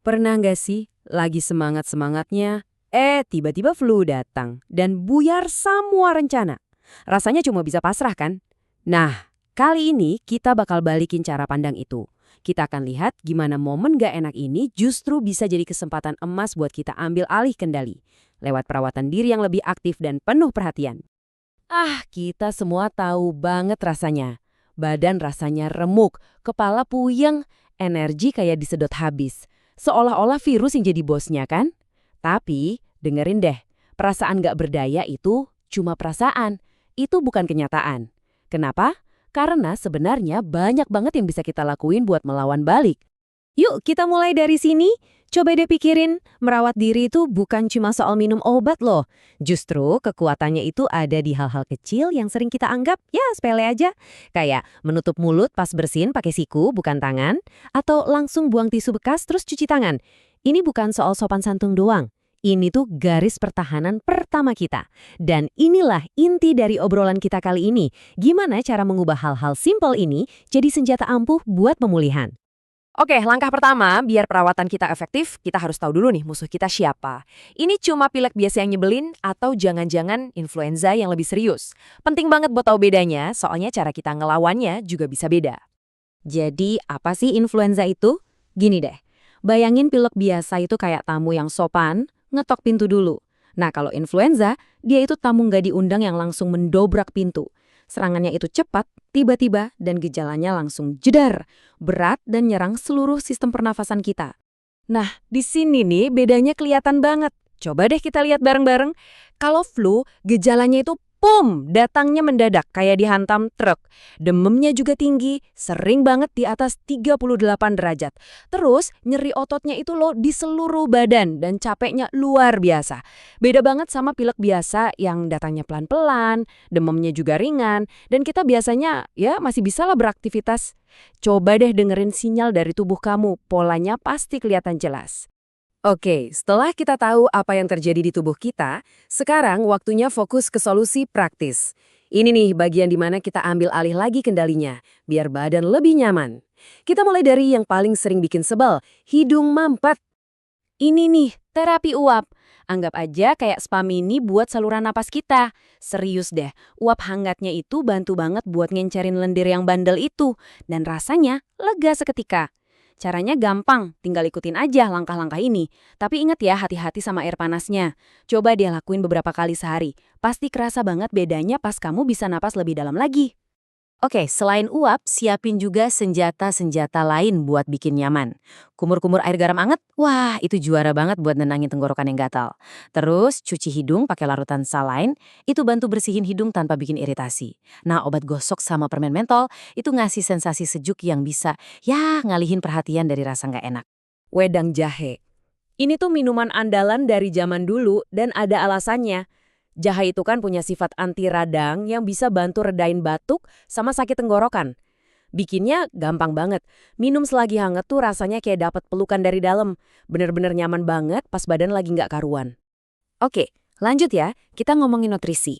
Pernah nggak sih, lagi semangat-semangatnya, tiba-tiba flu datang dan buyar semua rencana. Rasanya cuma bisa pasrah kan? Nah, kali ini kita bakal balikin cara pandang itu. Kita akan lihat gimana momen gak enak ini justru bisa jadi kesempatan emas buat kita ambil alih kendali. Lewat perawatan diri yang lebih aktif dan penuh perhatian. Kita semua tahu banget rasanya. Badan rasanya remuk, kepala puyeng, energi kayak disedot habis. Seolah-olah virus yang jadi bosnya kan? Tapi, dengerin deh, perasaan gak berdaya itu cuma perasaan. Itu bukan kenyataan. Kenapa? Karena sebenarnya banyak banget yang bisa kita lakuin buat melawan balik. Yuk kita mulai dari sini. Coba deh pikirin, merawat diri itu bukan cuma soal minum obat loh. Justru kekuatannya itu ada di hal-hal kecil yang sering kita anggap ya sepele aja. Kayak menutup mulut pas bersin pakai siku bukan tangan, atau langsung buang tisu bekas terus cuci tangan. Ini bukan soal sopan santun doang. Ini tuh garis pertahanan pertama kita. Dan inilah inti dari obrolan kita kali ini. Gimana cara mengubah hal-hal simpel ini jadi senjata ampuh buat pemulihan. Oke, langkah pertama, biar perawatan kita efektif, kita harus tahu dulu nih musuh kita siapa. Ini cuma pilek biasa yang nyebelin atau jangan-jangan influenza yang lebih serius. Penting banget buat tahu bedanya, soalnya cara kita ngelawannya juga bisa beda. Jadi apa sih influenza itu? Gini deh, bayangin pilek biasa itu kayak tamu yang sopan, ngetok pintu dulu. Nah kalau influenza, dia itu tamu nggak diundang yang langsung mendobrak pintu. Serangannya itu cepat, tiba-tiba, dan gejalanya langsung jedar, berat dan nyerang seluruh sistem pernafasan kita. Nah, di sini nih bedanya kelihatan banget. Coba deh kita lihat bareng-bareng. Kalau flu, gejalanya itu datangnya mendadak kayak dihantam truk. Demamnya juga tinggi, sering banget di atas 38 derajat. Terus nyeri ototnya itu loh di seluruh badan dan capeknya luar biasa. Beda banget sama pilek biasa yang datangnya pelan-pelan, demamnya juga ringan, dan kita biasanya ya masih bisa lah beraktivitas. Coba deh dengerin sinyal dari tubuh kamu, polanya pasti kelihatan jelas. Oke, setelah kita tahu apa yang terjadi di tubuh kita, sekarang waktunya fokus ke solusi praktis. Ini nih bagian di mana kita ambil alih lagi kendalinya, biar badan lebih nyaman. Kita mulai dari yang paling sering bikin sebel, hidung mampet. Ini nih, terapi uap. Anggap aja kayak spa mini buat saluran napas kita. Serius deh, uap hangatnya itu bantu banget buat ngencerin lendir yang bandel itu. Dan rasanya lega seketika. Caranya gampang, tinggal ikutin aja langkah-langkah ini. Tapi ingat ya, hati-hati sama air panasnya. Coba dia lakuin beberapa kali sehari. Pasti kerasa banget bedanya pas kamu bisa napas lebih dalam lagi. Oke, selain uap, siapin juga senjata-senjata lain buat bikin nyaman. Kumur-kumur air garam anget, wah itu juara banget buat nenangin tenggorokan yang gatal. Terus cuci hidung pakai larutan saline, itu bantu bersihin hidung tanpa bikin iritasi. Nah obat gosok sama permen mentol, itu ngasih sensasi sejuk yang bisa ngalihin perhatian dari rasa nggak enak. Wedang jahe. Ini tuh minuman andalan dari zaman dulu dan ada alasannya. Jahe itu kan punya sifat anti radang yang bisa bantu redain batuk sama sakit tenggorokan. Bikinnya gampang banget. Minum selagi hangat tuh rasanya kayak dapat pelukan dari dalam. Bener-bener nyaman banget pas badan lagi nggak karuan. Oke, lanjut ya. Kita ngomongin nutrisi.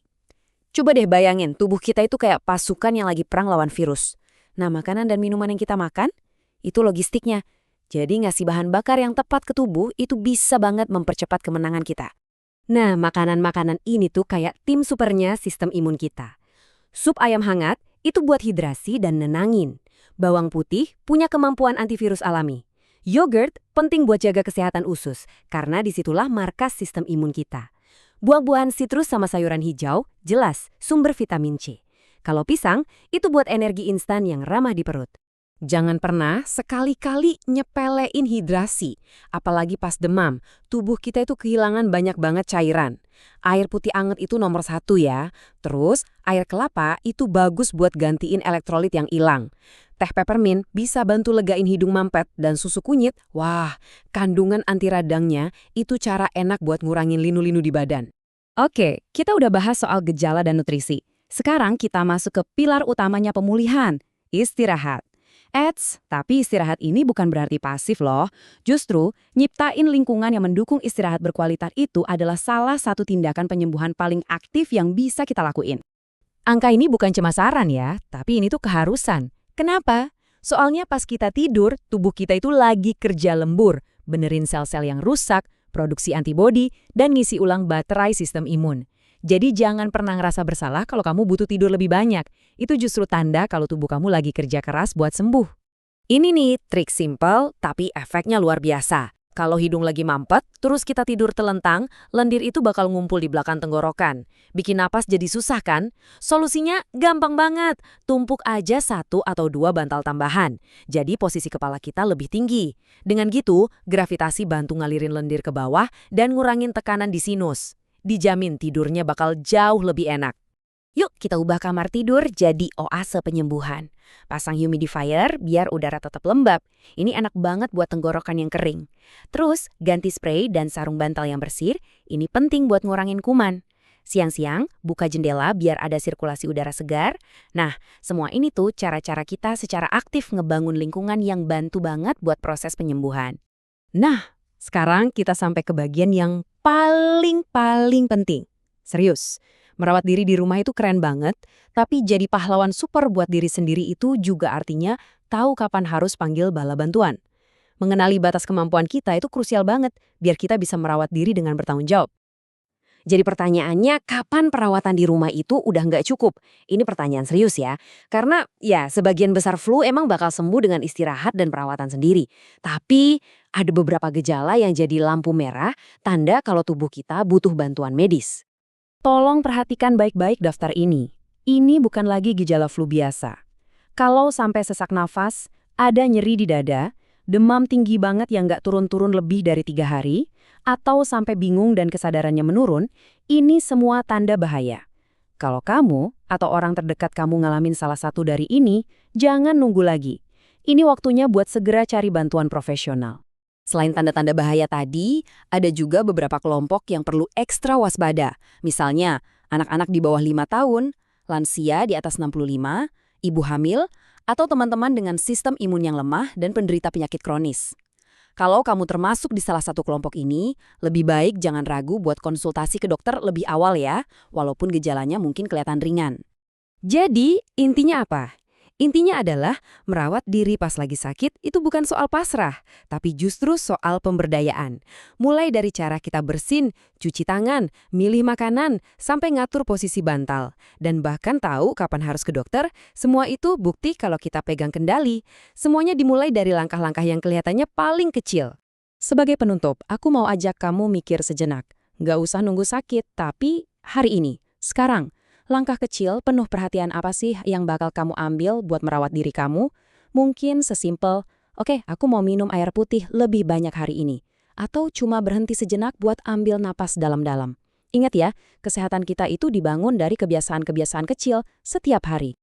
Coba deh bayangin, tubuh kita itu kayak pasukan yang lagi perang lawan virus. Nah, makanan dan minuman yang kita makan, itu logistiknya. Jadi ngasih bahan bakar yang tepat ke tubuh itu bisa banget mempercepat kemenangan kita. Nah, makanan-makanan ini tuh kayak tim supernya sistem imun kita. Sup ayam hangat itu buat hidrasi dan nenangin. Bawang putih punya kemampuan antivirus alami. Yogurt penting buat jaga kesehatan usus, karena disitulah markas sistem imun kita. Buah-buahan sitrus sama sayuran hijau, jelas sumber vitamin C. Kalau pisang, itu buat energi instan yang ramah di perut. Jangan pernah sekali-kali nyepelein hidrasi, apalagi pas demam. Tubuh kita itu kehilangan banyak banget cairan. Air putih anget itu nomor 1 ya. Terus, air kelapa itu bagus buat gantiin elektrolit yang hilang. Teh peppermint bisa bantu legain hidung mampet dan susu kunyit. Wah, kandungan anti radangnya itu cara enak buat ngurangin linu-linu di badan. Oke, kita udah bahas soal gejala dan nutrisi. Sekarang kita masuk ke pilar utamanya pemulihan, istirahat. Tapi istirahat ini bukan berarti pasif loh. Justru, nyiptain lingkungan yang mendukung istirahat berkualitas itu adalah salah satu tindakan penyembuhan paling aktif yang bisa kita lakuin. Angka ini bukan cuma saran ya, tapi ini tuh keharusan. Kenapa? Soalnya pas kita tidur, tubuh kita itu lagi kerja lembur. benerin sel-sel yang rusak, produksi antibodi, dan ngisi ulang baterai sistem imun. Jadi jangan pernah ngerasa bersalah kalau kamu butuh tidur lebih banyak. Itu justru tanda kalau tubuh kamu lagi kerja keras buat sembuh. Ini nih trik simple tapi efeknya luar biasa. Kalau hidung lagi mampet, terus kita tidur telentang, lendir itu bakal ngumpul di belakang tenggorokan. Bikin napas jadi susah kan? Solusinya gampang banget. Tumpuk aja 1 atau 2 bantal tambahan. Jadi posisi kepala kita lebih tinggi. Dengan gitu, gravitasi bantu ngalirin lendir ke bawah dan ngurangin tekanan di sinus. Dijamin tidurnya bakal jauh lebih enak. Yuk kita ubah kamar tidur jadi oase penyembuhan. Pasang humidifier biar udara tetap lembab. Ini enak banget buat tenggorokan yang kering. Terus ganti spray dan sarung bantal yang bersih. Ini penting buat ngurangin kuman. Siang-siang buka jendela biar ada sirkulasi udara segar. Nah, semua ini tuh cara-cara kita secara aktif ngebangun lingkungan yang bantu banget buat proses penyembuhan. Nah, sekarang kita sampai ke bagian yang paling penting. Serius. Merawat diri di rumah itu keren banget, tapi jadi pahlawan super buat diri sendiri itu juga artinya tahu kapan harus panggil bala bantuan. Mengenali batas kemampuan kita itu krusial banget, biar kita bisa merawat diri dengan bertanggung jawab. Jadi pertanyaannya, kapan perawatan di rumah itu udah nggak cukup? Ini pertanyaan serius ya. Karena ya sebagian besar flu emang bakal sembuh dengan istirahat dan perawatan sendiri. Tapi ada beberapa gejala yang jadi lampu merah, tanda kalau tubuh kita butuh bantuan medis. Tolong perhatikan baik-baik daftar ini. Ini bukan lagi gejala flu biasa. Kalau sampai sesak nafas, ada nyeri di dada, demam tinggi banget yang nggak turun-turun lebih dari 3 hari, atau sampai bingung dan kesadarannya menurun, ini semua tanda bahaya. Kalau kamu atau orang terdekat kamu ngalamin salah satu dari ini, jangan nunggu lagi. Ini waktunya buat segera cari bantuan profesional. Selain tanda-tanda bahaya tadi, ada juga beberapa kelompok yang perlu ekstra waspada. Misalnya, anak-anak di bawah 5 tahun, lansia di atas 65, ibu hamil, atau teman-teman dengan sistem imun yang lemah dan penderita penyakit kronis. Kalau kamu termasuk di salah satu kelompok ini, lebih baik jangan ragu buat konsultasi ke dokter lebih awal ya, walaupun gejalanya mungkin kelihatan ringan. Jadi, intinya apa? Intinya adalah merawat diri pas lagi sakit itu bukan soal pasrah, tapi justru soal pemberdayaan. Mulai dari cara kita bersin, cuci tangan, milih makanan, sampai ngatur posisi bantal. Dan bahkan tahu kapan harus ke dokter, semua itu bukti kalau kita pegang kendali. Semuanya dimulai dari langkah-langkah yang kelihatannya paling kecil. Sebagai penutup, aku mau ajak kamu mikir sejenak. Nggak usah nunggu sakit, tapi hari ini, sekarang. Langkah kecil penuh perhatian apa sih yang bakal kamu ambil buat merawat diri kamu? Mungkin sesimpel, oke, aku mau minum air putih lebih banyak hari ini. Atau cuma berhenti sejenak buat ambil napas dalam-dalam. Ingat ya, kesehatan kita itu dibangun dari kebiasaan-kebiasaan kecil setiap hari.